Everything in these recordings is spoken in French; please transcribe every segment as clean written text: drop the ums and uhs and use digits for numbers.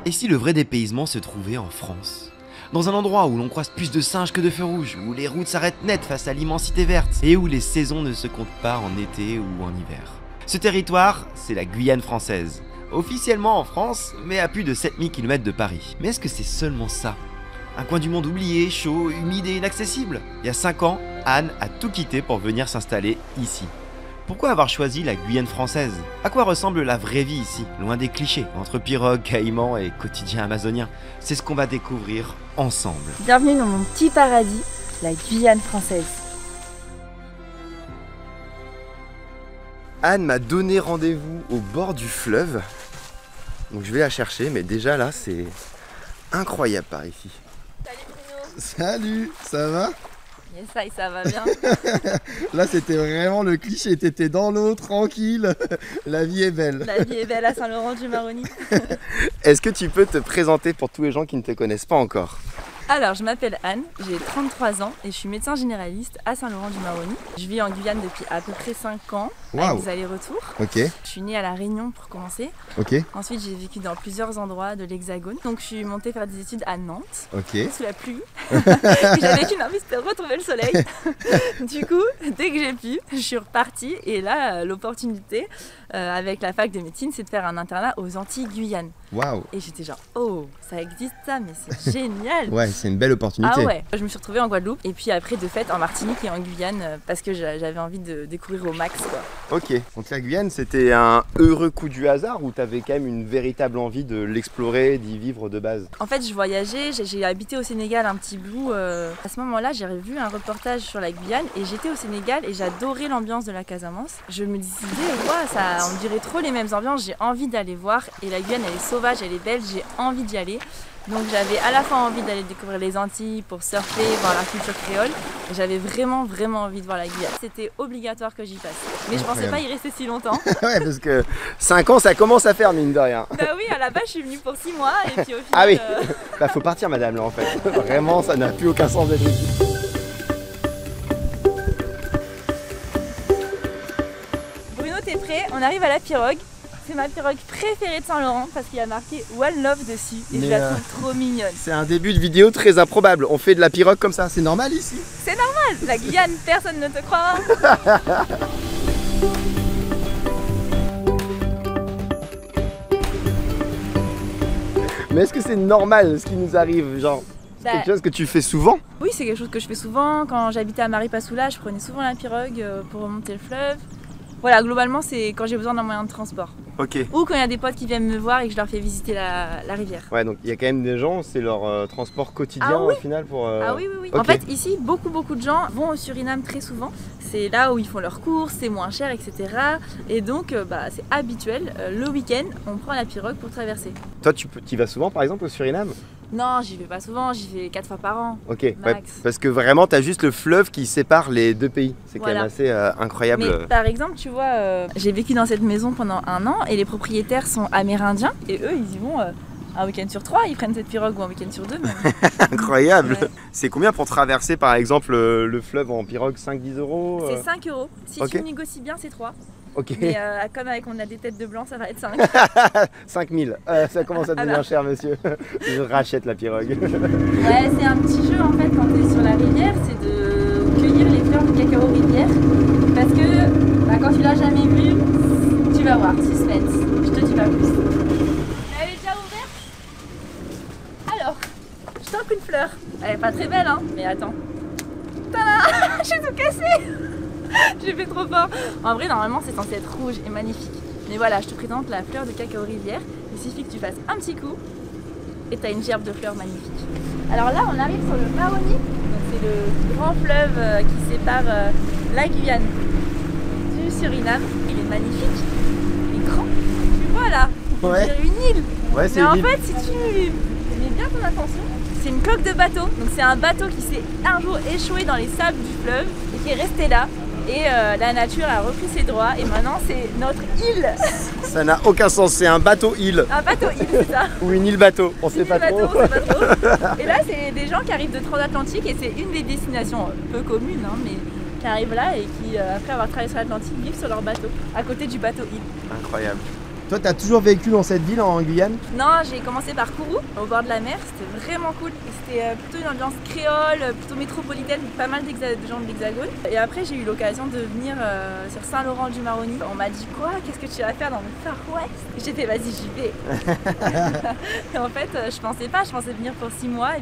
Et si le vrai dépaysement se trouvait en France? Dans un endroit où l'on croise plus de singes que de feux rouges, où les routes s'arrêtent net face à l'immensité verte, et où les saisons ne se comptent pas en été ou en hiver. Ce territoire, c'est la Guyane française. Officiellement en France, mais à plus de 7000 km de Paris. Mais est-ce que c'est seulement ça? Un coin du monde oublié, chaud, humide et inaccessible? Il y a 5 ans, Anne a tout quitté pour venir s'installer ici. Pourquoi avoir choisi la Guyane française? À quoi ressemble la vraie vie ici, loin des clichés, entre pirogues, caïmans et quotidien amazonien? C'est ce qu'on va découvrir ensemble. Bienvenue dans mon petit paradis, la Guyane française. Anne m'a donné rendez-vous au bord du fleuve. Donc je vais la chercher, mais déjà là, c'est incroyable par ici. Salut Bruno. Salut, ça va? Yes, ça va bien. Là c'était vraiment le cliché, t'étais dans l'eau, tranquille, la vie est belle. La vie est belle à Saint-Laurent-du-Maroni. Est-ce que tu peux te présenter pour tous les gens qui ne te connaissent pas encore? Alors, je m'appelle Anne, j'ai 33 ans et je suis médecin généraliste à Saint-Laurent-du-Maroni. Je vis en Guyane depuis à peu près 5 ans, avec des allers-retours. Ok, Je suis née à La Réunion pour commencer. ok, Ensuite, j'ai vécu dans plusieurs endroits de l'Hexagone. Donc, je suis montée faire des études à Nantes, ok. sous la pluie. J'avais qu'une envie, c'était de retrouver le soleil. Du coup, dès que j'ai pu, je suis repartie. Et là, l'opportunité avec la fac de médecine, c'est de faire un internat aux Antilles Guyane. Waouh. Et j'étais genre, oh, ça existe ça, mais c'est génial. Ouais, c'est une belle opportunité. Ah ouais, je me suis retrouvée en Guadeloupe et puis après de fait en Martinique et en Guyane parce que j'avais envie de découvrir au max quoi. Ok, donc la Guyane c'était un heureux coup du hasard ou t'avais quand même une véritable envie de l'explorer, d'y vivre de base? En fait je voyageais, j'ai habité au Sénégal un petit bout. À ce moment-là j'ai vu un reportage sur la Guyane et j'étais au Sénégal et j'adorais l'ambiance de la Casamance. Je me disais, ouais, ça, on dirait trop les mêmes ambiances, j'ai envie d'aller voir et la Guyane elle est sauvage, elle est belle, j'ai envie d'y aller. Donc j'avais à la fois envie d'aller découvrir les Antilles pour surfer, voir la culture créole. Et j'avais vraiment envie de voir la Guyane. C'était obligatoire que j'y passe. Mais je pensais pas y rester si longtemps. Ouais, parce que 5 ans ça commence à faire mine de rien. Bah oui, à la base je suis venue pour 6 mois et puis au final... Ah oui, bah faut partir madame là en fait. Vraiment ça n'a plus aucun sens d'être ici. Bruno, t'es prêt? On arrive à la pirogue. C'est ma pirogue préférée de Saint-Laurent parce qu'il y a marqué One Love dessus et je la trouve trop mignonne. C'est un début de vidéo très improbable. On fait de la pirogue comme ça, c'est normal ici? C'est normal, la Guyane, personne ne te croira. Mais est-ce que c'est normal ce qui nous arrive? Genre, c'est quelque chose que tu fais souvent? Oui, c'est quelque chose que je fais souvent. Quand j'habitais à Maripasoula, je prenais souvent la pirogue pour remonter le fleuve. Voilà, globalement, c'est quand j'ai besoin d'un moyen de transport. Ok. Ou quand il y a des potes qui viennent me voir et que je leur fais visiter la rivière. Ouais, donc il y a quand même des gens, c'est leur transport quotidien Ah oui. au final pour... Ah oui. Ok. En fait, ici, beaucoup de gens vont au Suriname très souvent. C'est là où ils font leurs courses, c'est moins cher, etc. Et donc, c'est habituel. Le week-end, on prend la pirogue pour traverser. Toi, tu y vas souvent par exemple au Suriname? Non, j'y vais pas souvent, j'y vais 4 fois par an. Ok, ouais, Max. parce que vraiment, t'as juste le fleuve qui sépare les deux pays. C'est Voilà. quand même assez incroyable. Mais par exemple, tu vois, j'ai vécu dans cette maison pendant 1 an et les propriétaires sont amérindiens. Et eux, ils y vont un week-end sur 3, ils prennent cette pirogue ou un week-end sur 2 même. Incroyable. Ouais. C'est combien pour traverser par exemple le fleuve en pirogue? 5-10 euros? C'est 5 €. Si Ok. tu négocies bien, c'est 3. Ok. Mais comme avec on a des têtes de blanc, ça va être 5. 5000. Ça commence à devenir Alors. cher, monsieur. Je rachète la pirogue. Ouais, c'est un petit jeu en fait quand tu es sur la rivière, c'est de cueillir les fleurs de cacao rivière. Parce que quand tu l'as jamais vu, tu vas voir, suspense. Je te dis pas plus. Elle est déjà ouverte? Alors, je t'offre une fleur. Elle est pas très belle, hein, mais attends. Tada! J'ai tout cassé! J'ai fait trop fort. En vrai, normalement, c'est censé être rouge et magnifique. Mais voilà, je te présente la fleur de cacao rivière. Il suffit que tu fasses un petit coup et tu as une gerbe de fleurs magnifique. Alors là, on arrive sur le Maroni. Donc c'est le grand fleuve qui sépare la Guyane du Suriname. Il est magnifique, il est grand. Tu vois là, on Ouais. dirait une île. Ouais, c'est Mais en une île. fait, si tu mets bien ton attention, c'est une coque de bateau. Donc c'est un bateau qui s'est un jour échoué dans les sables du fleuve et qui est resté là. Et la nature a repris ses droits et maintenant c'est notre île. Ça n'a aucun sens, c'est un bateau-île. Un bateau île, c'est ça. Ou une île-bateau, on sait Une pas île bateau, trop. c'est pas trop. Et là, c'est des gens qui arrivent de transatlantique et c'est une des destinations peu communes, hein, mais qui qui arrivent là et qui, après avoir traversé l'Atlantique, vivent sur leur bateau, à côté du bateau île. Incroyable. Toi, t'as toujours vécu dans cette ville en Guyane? Non, j'ai commencé par Kourou, au bord de la mer, c'était vraiment cool. C'était plutôt une ambiance créole, plutôt métropolitaine, pas mal de gens de l'Hexagone. Et après, j'ai eu l'occasion de venir sur Saint-Laurent-du-Maroni. On m'a dit quoi? Qu'est-ce que tu vas faire dans le Far West? J'ai fait vas-y, j'y vais. Et en fait, je pensais venir pour 6 mois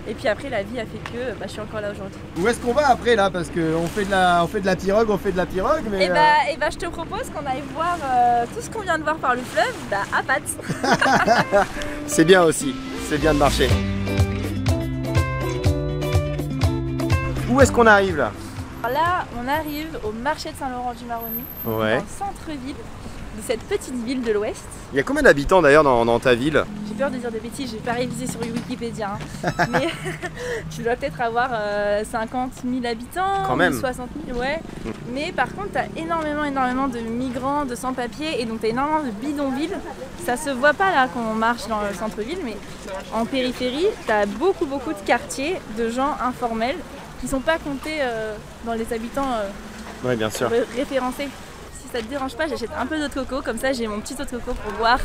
et puis après la vie a fait que je suis encore là aujourd'hui. Où est-ce qu'on va après là? Parce qu'on fait de la pirogue, mais... Et je te propose qu'on aille voir tout ce qu'on vient de voir par le fleuve à pattes. C'est bien aussi, c'est bien de marcher. Où est-ce qu'on arrive là? Alors là, on arrive au marché de Saint-Laurent-du-Maroni, Ouais. dans le centre-ville de cette petite ville de l'Ouest. Il y a combien d'habitants d'ailleurs dans ta ville? J'ai peur de dire des bêtises, j'ai pas révisé sur Wikipédia. Mais tu dois peut-être avoir 50 000 habitants, quand même. 60 000, ouais. Mais par contre, t'as énormément de migrants, de sans-papiers, et donc t'as énormément de bidonvilles. Ça se voit pas là quand on marche dans le centre-ville, mais en périphérie, t'as beaucoup de quartiers de gens informels qui sont pas comptés dans les habitants Oui, bien sûr. référencés. Si ça te dérange pas, j'achète un peu d'eau de coco, comme ça j'ai mon petit eau de coco pour boire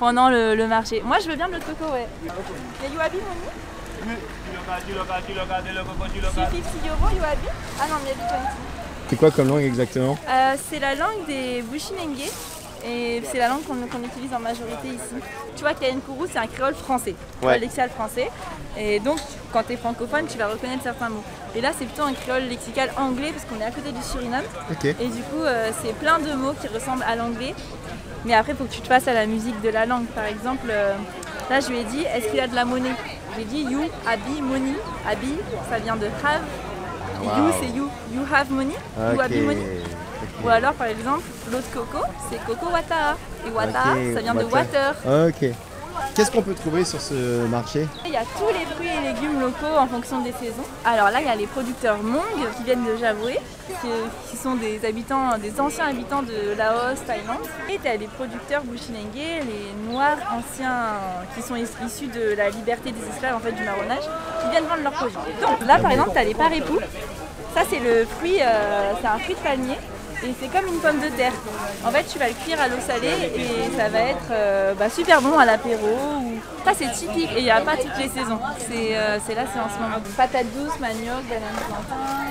pendant le marché. Moi je veux bien de l'eau de coco, ouais. Et you happy, Moni? 350 €, you happy? Ah non, maybe 20. C'est quoi comme langue exactement? C'est la langue des Bushinengue. Et c'est la langue qu'on utilise en majorité ici. Tu vois, Kayen Kourou, c'est un créole français, ouais. Un lexical français. Et donc, quand tu es francophone, tu vas reconnaître certains mots. Et là, c'est plutôt un créole lexical anglais, parce qu'on est à côté du Suriname. Okay. Et du coup, c'est plein de mots qui ressemblent à l'anglais. Mais après, il faut que tu te fasses à la musique de la langue. Par exemple, là, je lui ai dit, est-ce qu'il y a de la monnaie? J'ai dit, you, abi, money. Abi, ça vient de have. Et you, c'est you. You have money. You abi, money. Ou alors par exemple, l'eau de coco, c'est coco wata. Et wata, ça vient de water. Ok. Qu'est-ce qu'on peut trouver sur ce marché? Il y a tous les fruits et légumes locaux en fonction des saisons. Alors là, il y a les producteurs Hmong qui viennent de Javoué, qui sont des anciens habitants de Laos, Thaïlande. Et tu as les producteurs Bushinengue, les Noirs anciens qui sont issus de la liberté des esclaves, en fait, du marronnage, qui viennent vendre leurs produits. Donc là, par exemple, tu as les parépou. Ça, c'est le fruit, c'est un fruit de palmier. Et c'est comme une pomme de terre. En fait, tu vas le cuire à l'eau salée et ça va être super bon à l'apéro. Ça, c'est typique et il n'y a pas toutes les saisons. C'est là, c'est en ce moment. Patates douces, manioc, bananes plantain.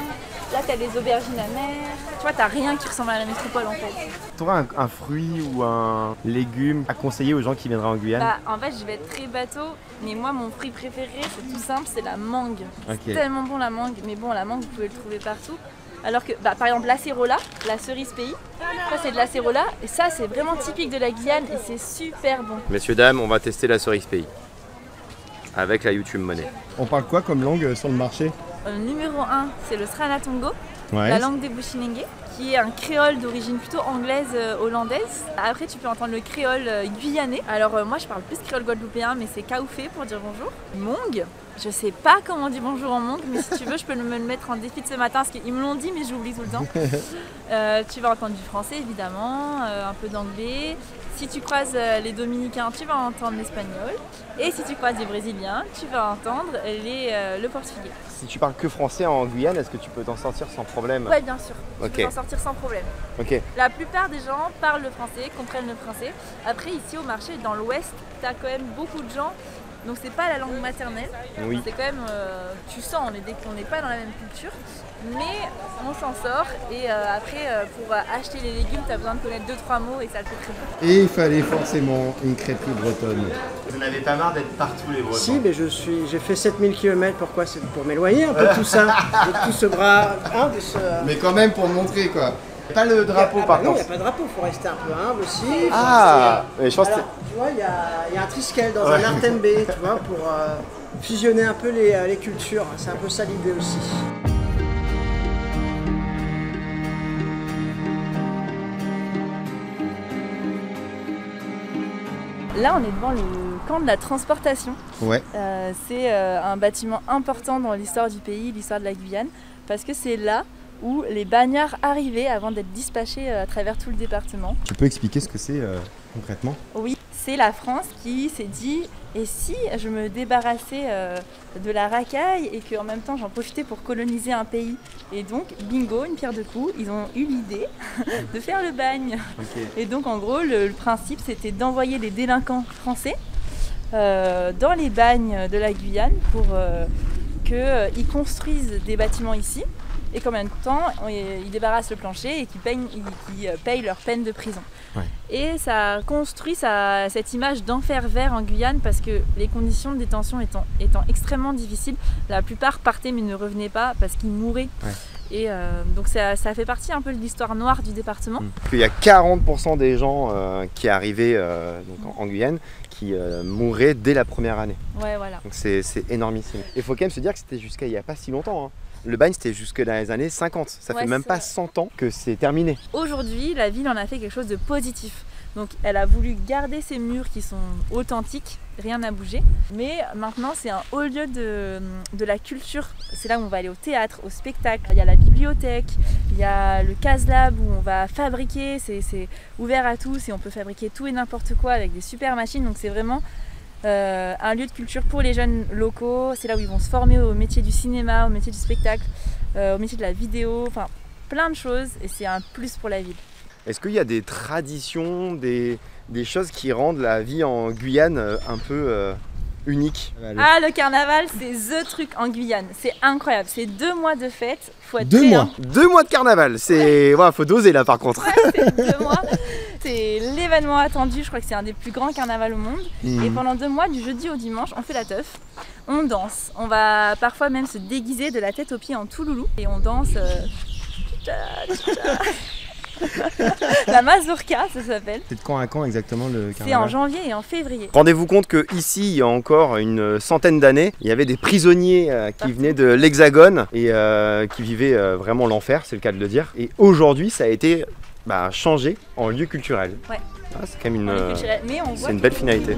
Là, tu as les aubergines amères. Tu vois, tu n'as rien qui ressemble à la métropole en fait. Tu auras un fruit ou un légume à conseiller aux gens qui viendraient en Guyane? En fait, je vais être très bateau. Mais moi, mon fruit préféré, c'est tout simple, c'est la mangue. Okay. C'est tellement bon la mangue. Mais bon, la mangue, vous pouvez le trouver partout. Alors que, par exemple, l'acérola, la cerise pays, ça c'est de l'acérola et ça c'est vraiment typique de la Guyane et c'est super bon. Messieurs, dames, on va tester la cerise pays avec la YouTube Money. On parle quoi comme langue sur le marché? Numéro 1, c'est le Srana Tongo, ouais. La langue des Bushinengue, qui est un créole d'origine plutôt anglaise, hollandaise. Après, tu peux entendre le créole guyanais. Alors moi, je parle plus créole guadeloupéen, mais c'est kaoufé pour dire bonjour. Mong, je sais pas comment on dit bonjour en Mong, mais si tu veux, je peux me le mettre en défi de ce matin, parce qu'ils me l'ont dit, mais j'oublie tout le temps. Tu vas entendre du français, évidemment, un peu d'anglais. Si tu croises les Dominicains, tu vas entendre l'espagnol. Et si tu croises les Brésiliens, tu vas entendre le portugais. Si tu parles que français en Guyane, est-ce que tu peux t'en sortir sans problème? Oui, bien sûr. Okay. Tu peux t'en sortir sans problème. Okay. La plupart des gens parlent le français, comprennent le français. Après, ici au marché, dans l'Ouest, tu as quand même beaucoup de gens. Donc c'est pas la langue maternelle, oui. C'est quand même, tu sens, on n'est pas dans la même culture, mais on s'en sort et après pour acheter les légumes, tu as besoin de connaître 2-3 mots et ça le fait très bien. Et il fallait forcément une crêperie bretonne. Vous n'avez pas marre d'être partout les Bretons? Si, mais j'ai fait 7000 km, pourquoi? C'est pour m'éloigner un peu de tout ça, de tout ce bras, de ce... Mais quand même pour montrer quoi. Pas le drapeau par contre. Non, il n'y a pas de drapeau, il faut rester un peu humble aussi. Mais je pense que tu vois, il y a un triskel dans un artembe, tu vois, pour fusionner un peu les cultures. C'est un peu ça l'idée aussi. Là, on est devant le camp de la transportation. Ouais. C'est un bâtiment important dans l'histoire du pays, l'histoire de la Guyane, parce que c'est là où les bagnards arrivaient avant d'être dispatchés à travers tout le département. Tu peux expliquer ce que c'est concrètement? Oui, c'est la France qui s'est dit et si je me débarrassais de la racaille et qu'en même temps j'en profitais pour coloniser un pays. Et donc, bingo, une pierre deux coups, ils ont eu l'idée de faire le bagne. Ok. Et donc en gros, le principe c'était d'envoyer les délinquants français dans les bagnes de la Guyane pour qu'ils construisent des bâtiments ici et qu'en même temps ils débarrassent le plancher et qu'ils payent leur peine de prison. Ouais. Et ça construit cette image d'enfer vert en Guyane parce que les conditions de détention étant extrêmement difficiles, la plupart partaient mais ne revenaient pas parce qu'ils mouraient. Ouais. Et donc ça fait partie un peu de l'histoire noire du département. Il y a 40% des gens qui arrivaient donc en Guyane qui mouraient dès la première année. Ouais, voilà. Donc c'est énormissime. Il faut quand même se dire que c'était jusqu'à il n'y a pas si longtemps. Hein. Le bagne c'était jusque dans les années 50. Ça Ouais, fait même c'est pas vrai. 100 ans que c'est terminé. Aujourd'hui, la ville en a fait quelque chose de positif. Donc elle a voulu garder ses murs qui sont authentiques, rien n'a bougé. Mais maintenant c'est un haut lieu de la culture. C'est là où on va aller au théâtre, au spectacle. Il y a la bibliothèque, il y a le Caslab où on va fabriquer. C'est ouvert à tous et on peut fabriquer tout et n'importe quoi avec des super machines. Donc c'est vraiment un lieu de culture pour les jeunes locaux. C'est là où ils vont se former au métier du cinéma, au métier du spectacle, au métier de la vidéo. Enfin plein de choses et c'est un plus pour la ville. Est-ce qu'il y a des traditions, des choses qui rendent la vie en Guyane un peu unique? Ah, le carnaval, c'est the truc en Guyane. C'est incroyable. C'est 2 mois de fête. Faut être 2 prêt, mois hein. 2 mois de carnaval, c'est... Ouais, faut doser là par contre. C'est 2 mois. C'est l'événement attendu. Je crois que c'est un des plus grands carnavals au monde. Et pendant 2 mois, du jeudi au dimanche, on fait la teuf. On danse. On va parfois même se déguiser de la tête aux pieds en tout loulou. Et on danse... La mazurka, ça s'appelle. C'est de quand à quand exactement le C'est en janvier et en février. Rendez-vous compte qu'ici, il y a encore une centaine d'années, il y avait des prisonniers qui venaient de l'Hexagone et qui vivaient vraiment l'enfer, c'est le cas de le dire. Et aujourd'hui, ça a été changé en lieu culturel. Ouais. Ah, c'est quand même On est culturel, mais on voit c'est une que- belle finalité.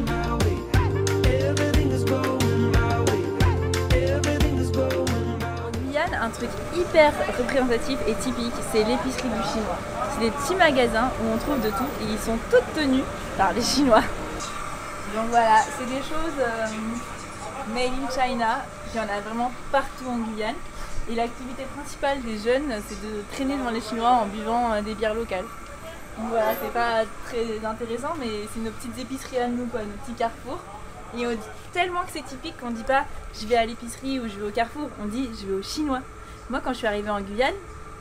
En Guyane, un truc hyper représentatif et typique, c'est l'épicerie du chinois. C'est des petits magasins où on trouve de tout et ils sont tous tenus par les Chinois. Donc voilà, c'est des choses made in China, il y en a vraiment partout en Guyane. Et l'activité principale des jeunes, c'est de traîner devant les Chinois en buvant des bières locales. Donc voilà, c'est pas très intéressant, mais c'est nos petites épiceries à nous, quoi, nos petits carrefours. Et on dit tellement que c'est typique qu'on dit pas je vais à l'épicerie ou je vais au carrefour, on dit je vais au chinois. Moi quand je suis arrivée en Guyane,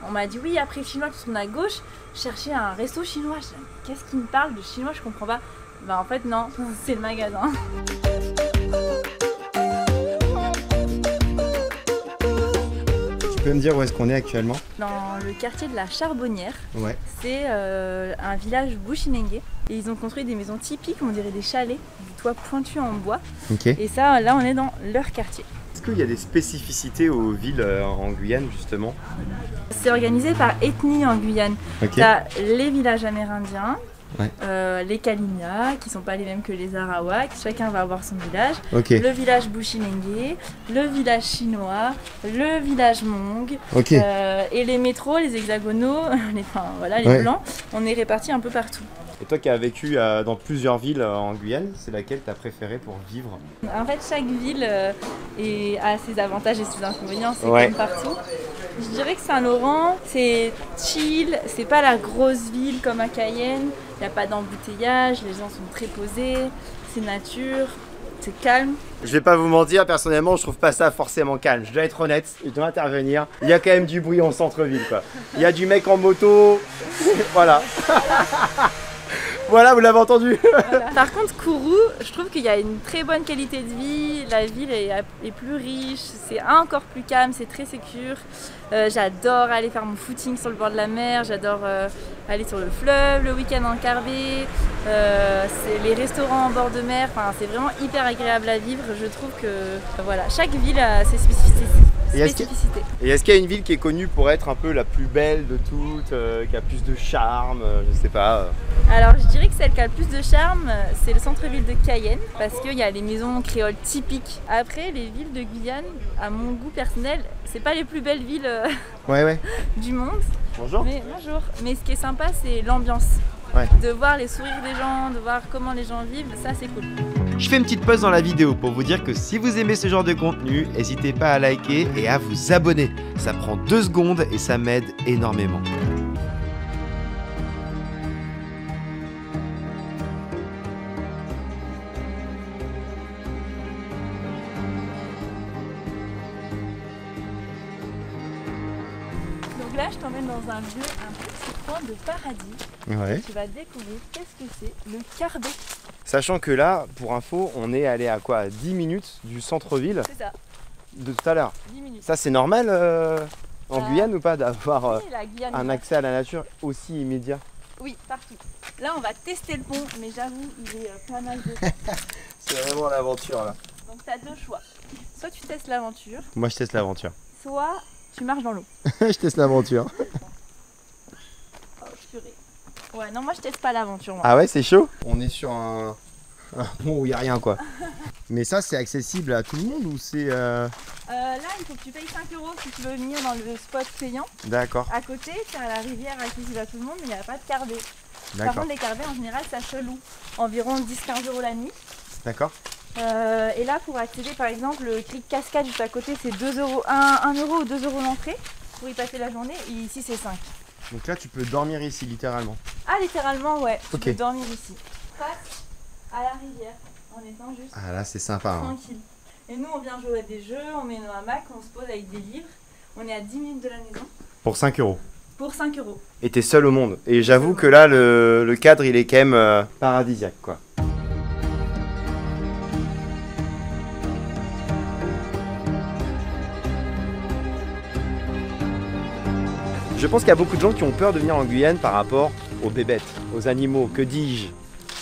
on m'a dit oui après le chinois tu tournes à gauche, je cherchais un resto chinois. Je dis, qu'est-ce qui me parle de chinois, je comprends pas. Bah en fait non, c'est le magasin. Tu peux me dire où est-ce qu'on est actuellement? Dans le quartier de la Charbonnière, Ouais. c'est un village bushinengue. Et ils ont construit des maisons typiques, on dirait des chalets, du toit pointu en bois. Ok. Et ça, là on est dans leur quartier. Est-ce qu'il y a des spécificités aux villes en Guyane justement? C'est organisé par ethnie en Guyane. Ok. T'as les villages amérindiens, Ouais. les Kalinia, qui sont pas les mêmes que les Arawaks, chacun va avoir son village. Ok. Le village bushinengue, le village chinois, le village Hmong, Ok. et les métros, les hexagonaux, les Ouais. blancs, on est répartis un peu partout. Et toi qui as vécu dans plusieurs villes en Guyane, c'est laquelle tu as préférée pour vivre? En fait, chaque ville a ses avantages et ses inconvénients, c'est Ouais. comme partout. Je dirais que Saint-Laurent, c'est chill, c'est pas la grosse ville comme à Cayenne, il n'y a pas d'embouteillage, les gens sont très posés, c'est nature, c'est calme. Je vais pas vous mentir, personnellement, je trouve pas ça forcément calme. Je dois être honnête, je dois intervenir. Il y a quand même du bruit en centre-ville, quoi. Il y a du mec en moto, voilà. Voilà, vous l'avez entendu. Voilà. Par contre, Kourou, je trouve qu'il y a une très bonne qualité de vie, la ville est plus riche, c'est encore plus calme, c'est très sécure. J'adore aller faire mon footing sur le bord de la mer, j'adore aller sur le fleuve, le week-end en Carbet, c'est les restaurants en bord de mer, enfin, c'est vraiment hyper agréable à vivre. Je trouve que voilà, chaque ville a ses spécificités. Et est-ce qu'il y a une ville qui est connue pour être un peu la plus belle de toutes, qui a plus de charme, je sais pas. Alors je dirais que celle qui a le plus de charme, c'est le centre-ville de Cayenne, parce qu'il y a les maisons créoles typiques. Après, les villes de Guyane, à mon goût personnel, c'est pas les plus belles villes Ouais. du monde. Bonjour. Mais bonjour. Mais ce qui est sympa, c'est l'ambiance. Ouais. De voir les sourires des gens, de voir comment les gens vivent, ça c'est cool. Je fais une petite pause dans la vidéo pour vous dire que si vous aimez ce genre de contenu, n'hésitez pas à liker et à vous abonner. Ça prend 2 secondes et ça m'aide énormément. Donc là, je t'emmène dans un lieu, un petit coin de paradis. Ouais. Tu vas découvrir qu'est-ce que c'est le cardot. Sachant que là, pour info, on est allé à quoi, 10 minutes du centre-ville C'est ça, de tout à l'heure. 10 minutes. Ça, c'est normal en Guyane ou pas d'avoir Oui, la Guyane, un accès à la nature aussi immédiat? oui, partout. Là, on va tester le pont, mais j'avoue, il est pas mal de temps. C'est vraiment l'aventure là. Donc, tu as 2 choix. Soit tu testes l'aventure, Moi, je teste l'aventure. soit tu marches dans l'eau. Je teste l'aventure. Oh, purée. Ouais, non, moi, je teste pas l'aventure, moi. Ah ouais, c'est chaud? On est sur un pont où il n'y a rien quoi. Mais ça, c'est accessible à tout le monde ou c'est... Là, il faut que tu payes 5 € si tu veux venir dans le spot payant. D'accord, À côté, tu as la rivière accessible à tout le monde, mais il n'y a pas de cardets. Par d'accord, contre, les cardets, en général, ça chelou. Environ 10-15 € la nuit. d'accord. Et là, pour accéder, par exemple, le cric cascade juste à côté, c'est 2 €, 1 € ou 2 € l'entrée. Pour y passer la journée, et ici, c'est 5. Donc là, tu peux dormir ici littéralement. Ah, littéralement, ouais. Ok. Tu peux dormir ici. Face à la rivière, en étant juste Ah là, c'est sympa. Hein. tranquille. Et nous, on vient jouer à des jeux, on met nos hamacs, on se pose avec des livres. On est à 10 minutes de la maison Pour 5 €. pour 5 €. Et t'es seul au monde. Et j'avoue que là, le cadre, il est quand même paradisiaque quoi. Je pense qu'il y a beaucoup de gens qui ont peur de venir en Guyane par rapport aux bébêtes, aux animaux, que dis-je,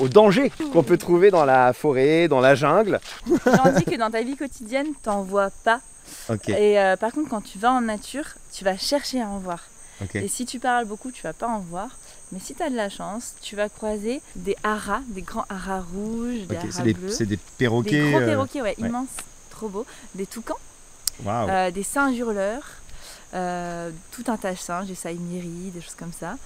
aux dangers qu'on peut trouver dans la forêt, dans la jungle. J'en dis que dans ta vie quotidienne, t'en vois pas. Ok, Et par contre, quand tu vas en nature, tu vas chercher à en voir. ok. Et si tu parles beaucoup, tu vas pas en voir. Mais si tu as de la chance, tu vas croiser des haras, des grands haras rouges, des Ok, haras bleus. c'est des Des perroquets. gros perroquets, ouais, ouais. immenses, trop beaux. Des toucans, Waouh. des singes hurleurs, tout un tache-singe, des saïmiris, des choses comme ça.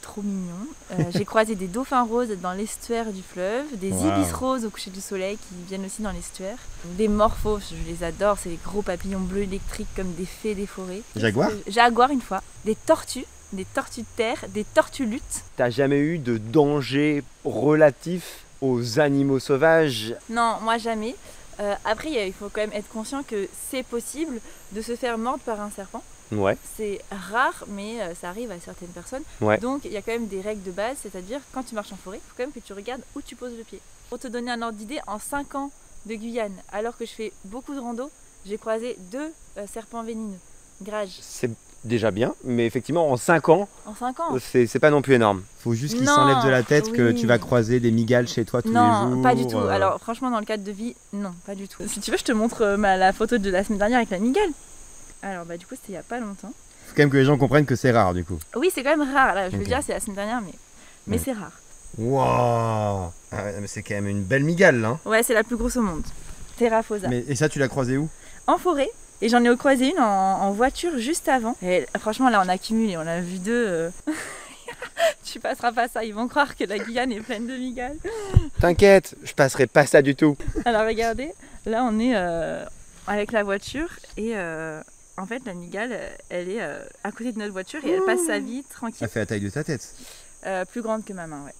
Trop mignon. J'ai croisé des dauphins roses dans l'estuaire du fleuve, des Wow. ibis roses au coucher du soleil qui viennent aussi dans l'estuaire, des morphos, je les adore, c'est des gros papillons bleus électriques comme des fées des forêts. Jaguar? Jaguar une fois, des tortues de terre, des tortues luttes. T'as jamais eu de danger relatif aux animaux sauvages? Non, moi jamais. Après, il faut quand même être conscient que c'est possible de se faire mordre par un serpent. Ouais. C'est rare, mais ça arrive à certaines personnes. Ouais. Donc, il y a quand même des règles de base, c'est-à-dire quand tu marches en forêt, il faut quand même que tu regardes où tu poses le pied. Pour te donner un ordre d'idée, en 5 ans de Guyane, alors que je fais beaucoup de rando, j'ai croisé 2 serpents vénineux, grages. C'est déjà bien, mais effectivement, en 5 ans, En 5 ans c'est pas non plus énorme. Faut juste qu'ils Non, s'enlèvent de la tête que oui. tu vas croiser des migales chez toi tous les Non, jours. pas du tout. Alors franchement, dans le cadre de vie, non, pas du tout. Si tu veux, je te montre la photo de la semaine dernière avec la migale. Alors bah du coup, c'était il y a pas longtemps. Faut quand même que les gens comprennent que c'est rare du coup. Oui, c'est quand même rare. Là, je veux Ok. dire, c'est la semaine dernière, mais Ouais. c'est rare. Waouh. Ah ouais, mais c'est quand même une belle migale là. Ouais, c'est la plus grosse au monde. Terraphosa. Mais, et ça, tu l'as croisé où? En forêt. Et j'en ai croisé une en voiture juste avant. Et franchement, là, on a cumulé. On a vu 2. Tu passeras pas ça. Ils vont croire que la Guyane est pleine de migales. T'inquiète, je passerai pas ça du tout. Alors regardez, là, on est avec la voiture et en fait, la migale, elle est à côté de notre voiture et elle passe sa vie tranquille. Ça fait la taille de ta tête. Plus grande que ma main, ouais.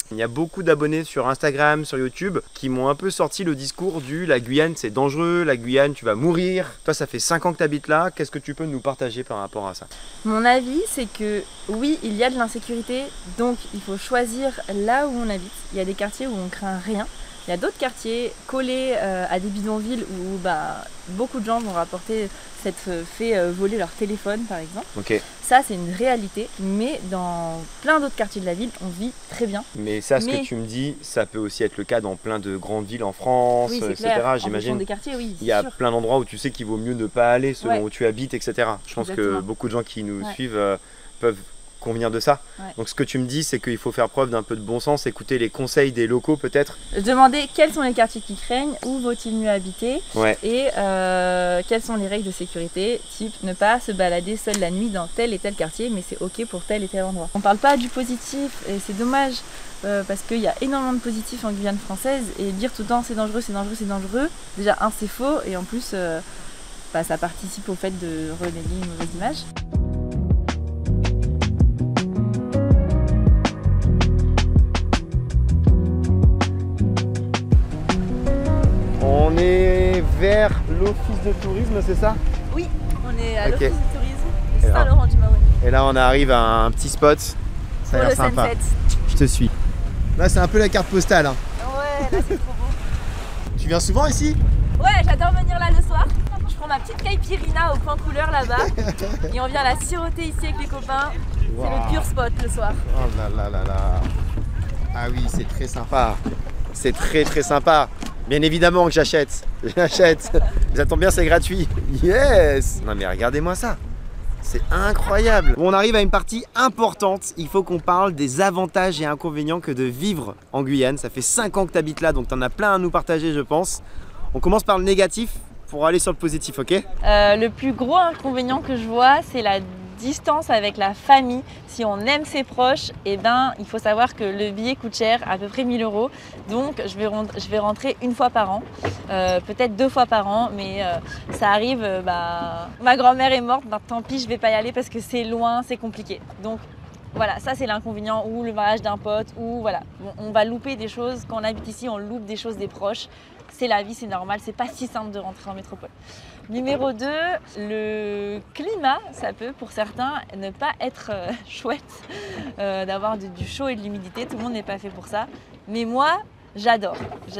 Il y a beaucoup d'abonnés sur Instagram, sur YouTube, qui m'ont un peu sorti le discours du la Guyane c'est dangereux, la Guyane tu vas mourir. Toi ça fait 5 ans que tu habites là, qu'est-ce que tu peux nous partager par rapport à ça? Mon avis, c'est que oui, il y a de l'insécurité, donc il faut choisir là où on habite. Il y a des quartiers où on craint rien. Il y a d'autres quartiers collés à des bidonvilles où beaucoup de gens vont rapporter s'être fait voler leur téléphone par exemple. Ok. Ça c'est une réalité, mais dans plein d'autres quartiers de la ville, on vit très bien. Mais ça, ce Mais- que tu me dis, ça peut aussi être le cas dans plein de grandes villes en France, Oui, c'est etc. clair. En fonction J'imagine. des quartiers, oui. Il y a sûr. plein d'endroits où tu sais qu'il vaut mieux ne pas aller selon Ouais. où tu habites, etc. Je pense que Exactement. beaucoup de gens qui nous Ouais. suivent peuvent convenir de ça. Ouais. Donc ce que tu me dis, c'est qu'il faut faire preuve d'un peu de bon sens, écouter les conseils des locaux peut-être. Demander quels sont les quartiers qui craignent, où vaut-il mieux habiter Ouais. et quelles sont les règles de sécurité, type ne pas se balader seul la nuit dans tel et tel quartier, mais c'est ok pour tel et tel endroit. On parle pas du positif et c'est dommage parce qu'il y a énormément de positifs en Guyane française et dire tout le temps c'est dangereux, c'est dangereux, c'est dangereux, déjà c'est faux et en plus ça participe au fait de reléguer une mauvaise image. On est vers l'office de tourisme, c'est ça? Oui, on est à Ok. l'office de tourisme Et de là. Saint-Laurent-du-Maroni. Et là on arrive à un petit spot. Ça a Pour l'air le sympa. sunset. Je te suis. Là, c'est un peu la carte postale. Hein. Ouais, là c'est trop beau. Tu viens souvent ici? Ouais, j'adore venir là le soir. Je prends ma petite caipirinha au point couleur là-bas et on vient la siroter ici avec les copains. C'est le pur spot le soir. Oh là là là là. Ah oui, c'est très sympa. C'est très très sympa. Bien évidemment que j'achète. J'achète. Ça tombe bien, c'est gratuit. Yes. Non mais regardez-moi ça. C'est incroyable. Bon, on arrive à une partie importante. Il faut qu'on parle des avantages et inconvénients que de vivre en Guyane. Ça fait 5 ans que tu habites là, donc tu en as plein à nous partager, je pense. On commence par le négatif pour aller sur le positif, ok? Le plus gros inconvénient que je vois, c'est la distance avec la famille. Si on aime ses proches, eh ben, il faut savoir que le billet coûte cher, à peu près 1000 €. Donc je vais rentrer une fois par an, peut-être 2 fois par an, mais ça arrive, ma grand-mère est morte, tant pis, je vais pas y aller parce que c'est loin, c'est compliqué. Donc voilà, ça c'est l'inconvénient, ou le mariage d'un pote, ou voilà, on va louper des choses. Quand on habite ici, on loupe des choses des proches. C'est la vie, c'est normal, c'est pas si simple de rentrer en métropole. Numéro 2, le climat, ça peut pour certains ne pas être chouette, d'avoir du chaud et de l'humidité, tout le monde n'est pas fait pour ça. Mais moi, j'adore,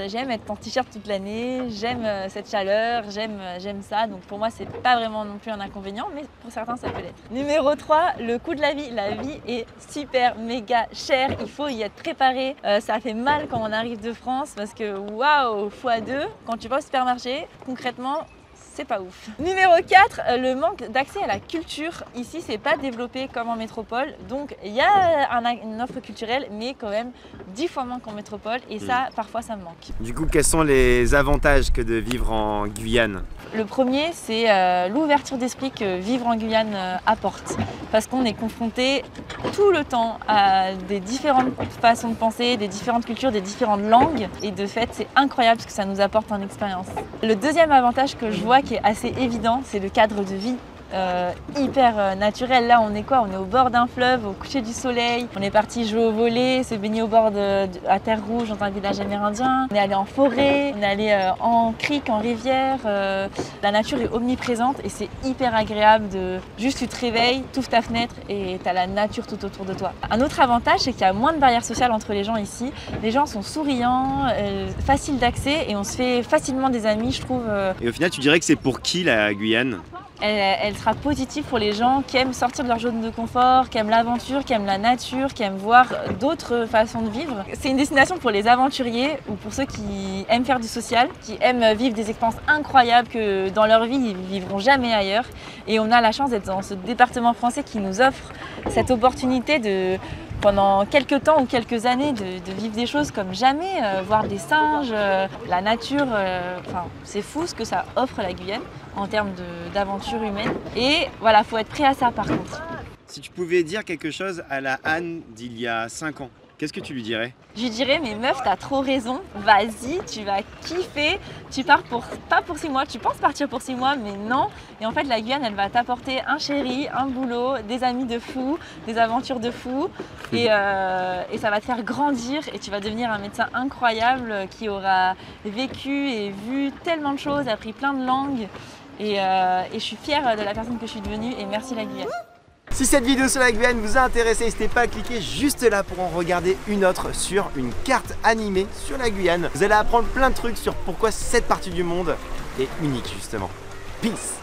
j'aime être en t-shirt toute l'année, j'aime cette chaleur, j'aime ça, donc pour moi c'est pas vraiment non plus un inconvénient, mais pour certains ça peut l'être. Numéro 3, le coût de la vie est super méga chère, il faut y être préparé, ça fait mal quand on arrive de France parce que waouh, x2, quand tu vas au supermarché, concrètement, c'est pas ouf. Numéro 4, le manque d'accès à la culture. Ici, c'est pas développé comme en métropole. Donc, il y a une offre culturelle, mais quand même 10 fois moins qu'en métropole. Et ça, parfois, ça me manque. Du coup, quels sont les avantages que de vivre en Guyane? Le premier, c'est l'ouverture d'esprit que vivre en Guyane apporte. Parce qu'on est confronté tout le temps à des différentes façons de penser, des différentes cultures, des différentes langues. Et de fait, c'est incroyable parce que ça nous apporte une expérience. Le deuxième avantage que je vois qui est assez évident, c'est le cadre de vie. Hyper naturel. Là, on est quoi? On est au bord d'un fleuve, au coucher du soleil. On est parti jouer au volley, se baigner au bord à Terre Rouge dans un village amérindien. On est allé en forêt, on est allé en crique, en rivière. La nature est omniprésente et c'est hyper agréable de juste tu te réveilles, tu ouvres ta fenêtre et tu as la nature tout autour de toi. Un autre avantage, c'est qu'il y a moins de barrières sociales entre les gens ici. Les gens sont souriants, faciles d'accès et on se fait facilement des amis, je trouve. Et au final, tu dirais que c'est pour qui la Guyane? Elle sera positive pour les gens qui aiment sortir de leur zone de confort, qui aiment l'aventure, qui aiment la nature, qui aiment voir d'autres façons de vivre. C'est une destination pour les aventuriers ou pour ceux qui aiment faire du social, qui aiment vivre des expériences incroyables que dans leur vie ils ne vivront jamais ailleurs. Et on a la chance d'être dans ce département français qui nous offre cette opportunité de, pendant quelques temps ou quelques années, de vivre des choses comme jamais, voir des singes, la nature, c'est fou ce que ça offre la Guyane en termes d'aventure humaine. Et voilà, faut être prêt à ça par contre. Si tu pouvais dire quelque chose à la Anne d'il y a 5 ans, qu'est-ce que tu lui dirais? Je lui dirais, mais meuf, t'as trop raison, vas-y, tu vas kiffer, tu pars pas pour 6 mois, tu penses partir pour 6 mois, mais non. Et en fait, la Guyane, elle va t'apporter un chéri, un boulot, des amis de fou, des aventures de fou, et ça va te faire grandir, et tu vas devenir un médecin incroyable qui aura vécu et vu tellement de choses, appris plein de langues, et je suis fière de la personne que je suis devenue, et merci la Guyane. Si cette vidéo sur la Guyane vous a intéressé, n'hésitez pas à cliquer juste là pour en regarder une autre sur une carte animée sur la Guyane. Vous allez apprendre plein de trucs sur pourquoi cette partie du monde est unique justement. Peace!